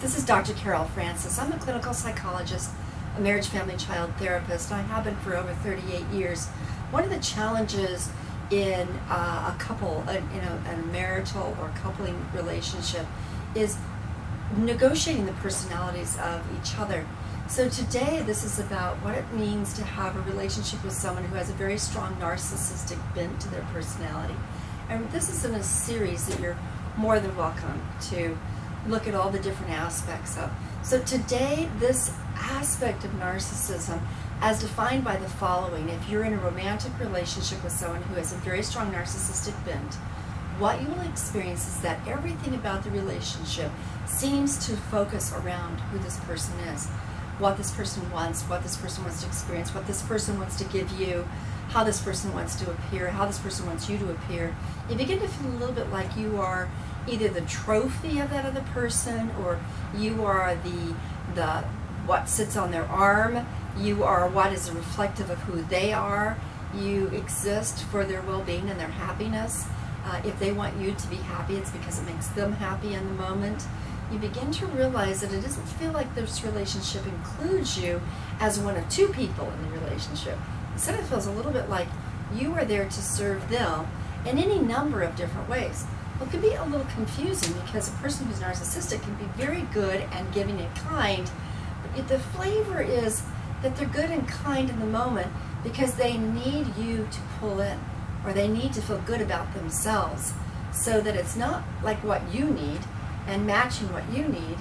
This is Dr. Carol Francis. I'm a clinical psychologist, a marriage, family, child therapist, and I have been for over 38 years. One of the challenges in a couple, in a marital or coupling relationship is negotiating the personalities of each other. So today this is about what it means to have a relationship with someone who has a very strong narcissistic bent to their personality. And this is in a series that you're more than welcome to look at all the different aspects of. So today, this aspect of narcissism, as defined by the following: if you're in a romantic relationship with someone who has a very strong narcissistic bent, what you will experience is that everything about the relationship seems to focus around who this person is, what this person wants to experience, what this person wants to give you, how this person wants to appear, how this person wants you to appear. You begin to feel a little bit like you are either the trophy of that other person, or you are the what sits on their arm. You are what is reflective of who they are. You exist for their well-being and their happiness. If they want you to be happy, it's because it makes them happy in the moment. You begin to realize that it doesn't feel like this relationship includes you as one of two people in the relationship. Instead, it feels a little bit like you are there to serve them in any number of different ways. Well, it can be a little confusing because a person who's narcissistic can be very good and giving and kind, but the flavor is that they're good and kind in the moment because they need you to pull in, or they need to feel good about themselves, so that it's not like what you need and matching what you need,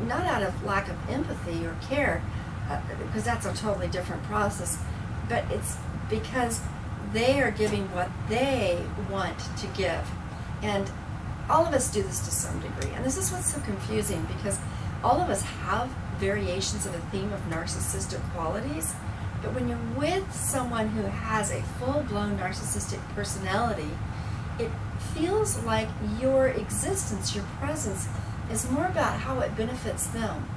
not out of lack of empathy or care, because that's a totally different process, but it's because they are giving what they want to give. And all of us do this to some degree, and this is what's so confusing, because all of us have variations of a theme of narcissistic qualities, but when you're with someone who has a full-blown narcissistic personality, it feels like your existence, your presence, is more about how it benefits them.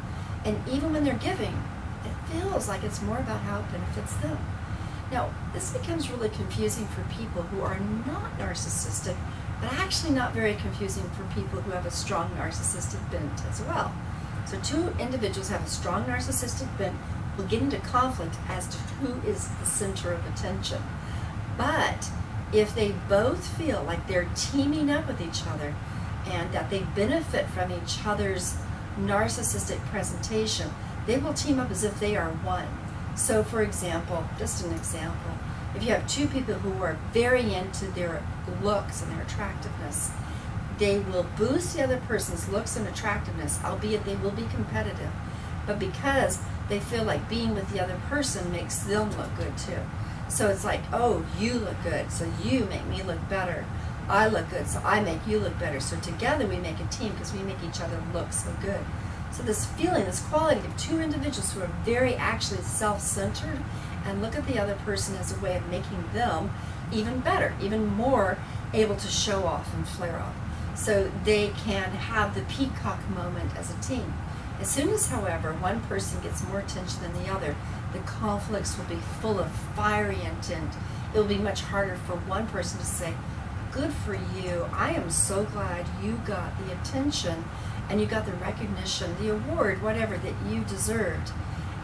And even when they're giving, it feels like it's more about how it benefits them. Now, this becomes really confusing for people who are not narcissistic, but actually not very confusing for people who have a strong narcissistic bent as well. So two individuals have a strong narcissistic bent will get into conflict as to who is the center of attention. But if they both feel like they're teaming up with each other and that they benefit from each other's narcissistic presentation, they will team up as if they are one. So for example, just an example, if you have two people who are very into their looks and their attractiveness, they will boost the other person's looks and attractiveness, albeit they will be competitive, but because they feel like being with the other person makes them look good too. So it's like, oh, you look good, so you make me look better. I look good, so I make you look better. So together we make a team because we make each other look so good. So this feeling, this quality of two individuals who are very actually self-centered and look at the other person as a way of making them even better, even more able to show off and flare up. So they can have the peacock moment as a team. As soon as, however, one person gets more attention than the other, the conflicts will be full of fiery intent. It will be much harder for one person to say, good for you, I am so glad you got the attention and you got the recognition, the award, whatever, that you deserved.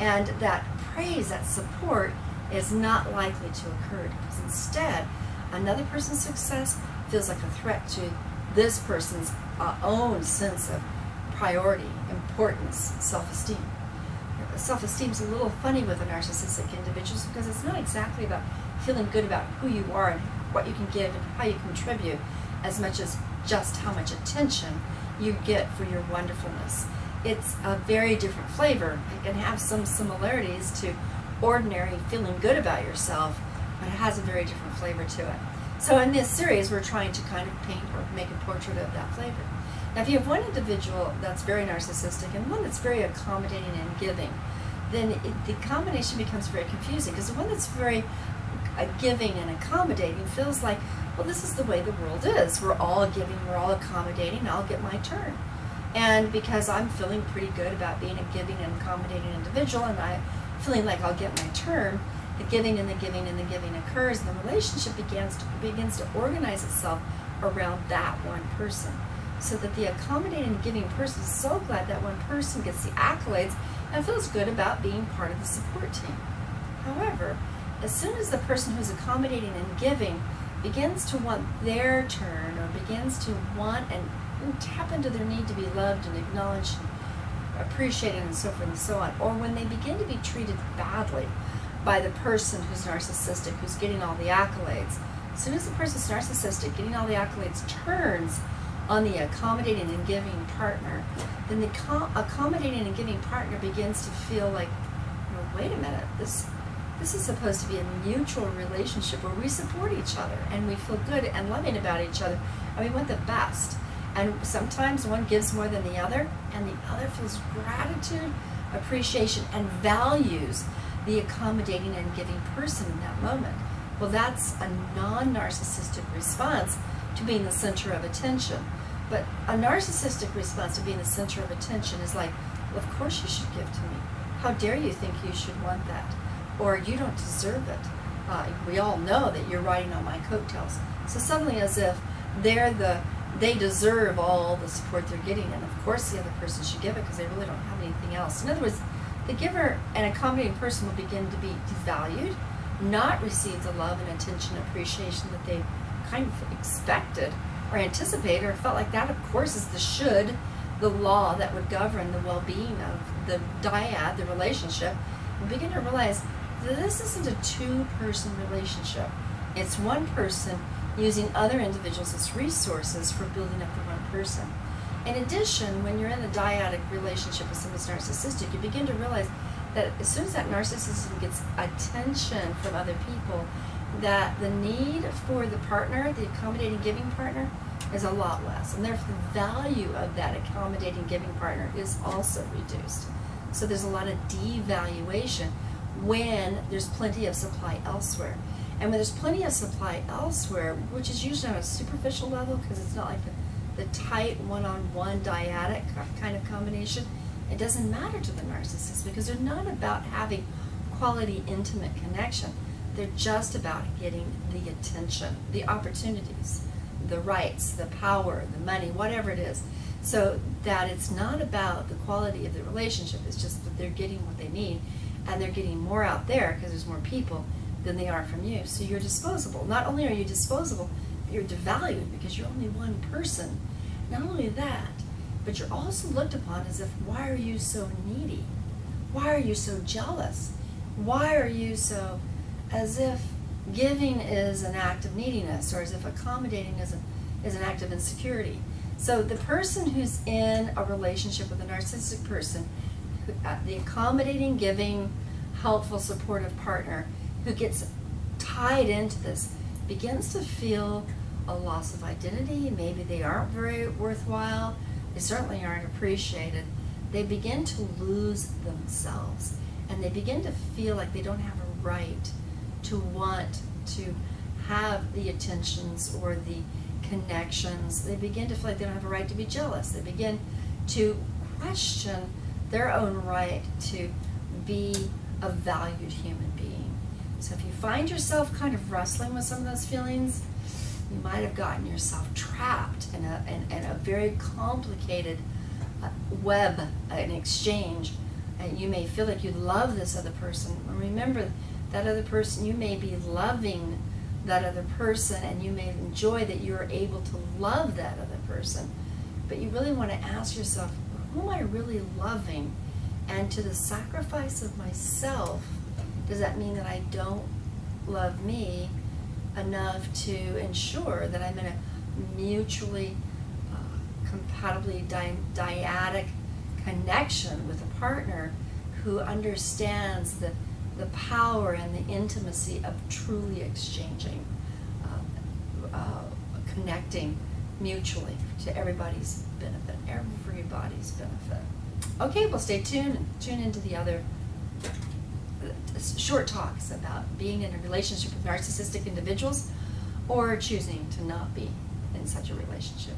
And that praise, that support, is not likely to occur, because instead, another person's success feels like a threat to this person's own sense of priority, importance, self-esteem. Self-esteem is a little funny with the narcissistic individuals because it's not exactly about feeling good about who you are and what you can give and how you contribute, as much as just how much attention you get for your wonderfulness. It's a very different flavor. It can have some similarities to ordinary feeling good about yourself, but it has a very different flavor to it. So in this series, we're trying to kind of paint or make a portrait of that flavor. Now, if you have one individual that's very narcissistic and one that's very accommodating and giving, then the combination becomes very confusing, because the one that's very giving and accommodating feels like, well, this is the way the world is. We're all giving, we're all accommodating, I'll get my turn. And because I'm feeling pretty good about being a giving and accommodating individual, and I'm feeling like I'll get my turn, the giving and the giving and the giving occurs, and the relationship begins to organize itself around that one person. so that the accommodating and giving person is so glad that one person gets the accolades and feels good about being part of the support team. However, as soon as the person who's accommodating and giving begins to want their turn, or begins to want and tap into their need to be loved and acknowledged and appreciated and so forth and so on, or when they begin to be treated badly by the person who's narcissistic, who's getting all the accolades, as soon as the person's narcissistic, getting all the accolades, turns on the accommodating and giving partner, then the accommodating and giving partner begins to feel like, wait a minute, this is supposed to be a mutual relationship where we support each other and we feel good and loving about each other and we want the best. And sometimes one gives more than the other, and the other feels gratitude, appreciation, and values the accommodating and giving person in that moment. Well, that's a non-narcissistic response to being the center of attention. But a narcissistic response to being the center of attention is like, well, of course you should give to me. How dare you think you should want that? Or you don't deserve it. We all know that you're riding on my coattails. So suddenly, as if they deserve all the support they're getting, and of course the other person should give it because they really don't have anything else. In other words, the giver and accommodating person will begin to be devalued, not receive the love and attention and appreciation that they kind of expected or anticipated or felt like that, of course, is the law that would govern the well-being of the dyad, the relationship, and begin to realize that this isn't a two-person relationship. It's one person using other individuals as resources for building up the one person. In addition, when you're in a dyadic relationship with someone who's narcissistic, you begin to realize that as soon as that narcissism gets attention from other people, that the need for the partner, the accommodating giving partner, is a lot less. And therefore the value of that accommodating giving partner is also reduced. So there's a lot of devaluation when there's plenty of supply elsewhere. And when there's plenty of supply elsewhere, which is usually on a superficial level because it's not like the tight one-on-one dyadic kind of combination, it doesn't matter to the narcissist because they're not about having quality, intimate connection. They're just about getting the attention, the opportunities, the rights, the power, the money, whatever it is. So that it's not about the quality of the relationship, it's just that they're getting what they need, and they're getting more out there because there's more people than they are from you. So you're disposable. Not only are you disposable, but you're devalued because you're only one person. Not only that, but you're also looked upon as if, why are you so needy? Why are you so jealous? Why are you so, as if giving is an act of neediness, or as if accommodating is an act of insecurity. So the person who's in a relationship with a narcissistic person, the accommodating, giving, helpful, supportive partner who gets tied into this, begins to feel a loss of identity. Maybe they aren't very worthwhile. They certainly aren't appreciated. They begin to lose themselves, and they begin to feel like they don't have a right to want to have the attentions or the connections. They begin to feel like they don't have a right to be jealous. They begin to question their own right to be a valued human being. So if you find yourself kind of wrestling with some of those feelings, you might have gotten yourself trapped in a very complicated web, an exchange. And you may feel like you love this other person. Remember, that other person, you may be loving that other person, and you may enjoy that you're able to love that other person. But you really want to ask yourself, who am I really loving? And to the sacrifice of myself, does that mean that I don't love me enough to ensure that I'm in a mutually compatibly dyadic connection with a partner who understands the power and the intimacy of truly exchanging, connecting mutually to everybody's benefit, Okay, well, stay tuned and tune into the other short talks about being in a relationship with narcissistic individuals or choosing to not be in such a relationship.